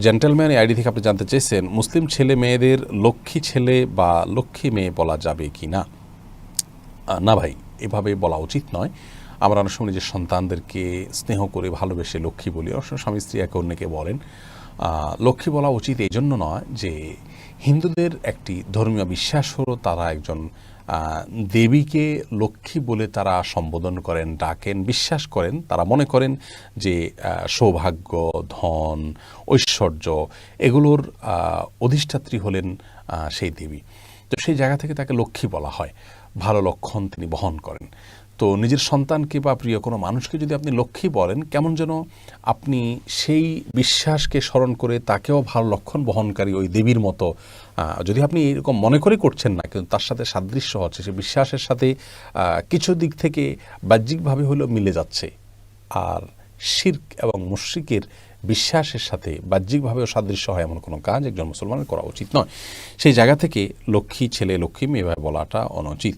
Gentleman ID থেকে আপনি জানতে চেয়েছেন মুসলিম ছেলে মেয়েদের লক্ষ্মী ছেলে বা লক্ষ্মী মেয়ে বলা যাবে কি না। না ভাই, এভাবে বলা উচিত নয়। আমরা অনেক সময় নিজের সন্তানদেরকে স্নেহ করে ভালোবেসে লক্ষ্মী বলি, অনেক সময় স্বামী স্ত্রী একে অন্যকে বলেন। লক্ষ্মী বলা উচিত এই জন্য নয় যে হিন্দুদের একটি ধর্মীয় বিশ্বাস হলো তারা একজন দেবীকে লক্ষ্মী বলে তারা সম্বোধন করেন, ডাকেন, বিশ্বাস করেন। তারা মনে করেন যে সৌভাগ্য, ধন, ঐশ্বর্য এগুলোর অধিষ্ঠাত্রী হলেন সেই দেবী। তো সেই জায়গা থেকে তাকে লক্ষ্মী বলা হয়, ভালো লক্ষণ তিনি বহন করেন। তো নিজের সন্তানকে বা প্রিয় কোনো মানুষকে যদি আপনি লক্ষ্মী বলেন, কেমন যেন আপনি সেই বিশ্বাসকে স্মরণ করে তাকেও ভালো লক্ষণ বহনকারী ওই দেবীর মতো, যদি আপনি এরকম মনে করে করছেন না, কিন্তু তার সাথে সাদৃশ্য হচ্ছে, সে বিশ্বাসের সাথে কিছু দিক থেকে বাহ্যিকভাবে হলেও মিলে যাচ্ছে। আর শিরক এবং মুশরিকের বিশ্বাসের সাথে বাহ্যিকভাবেও সাদৃশ্য হয় এমন কোনো কাজ একজন মুসলমানের করা উচিত নয়। সেই জায়গা থেকে লক্ষ্মী ছেলে লক্ষ্মী মেয়ে বলাটা অনুচিত।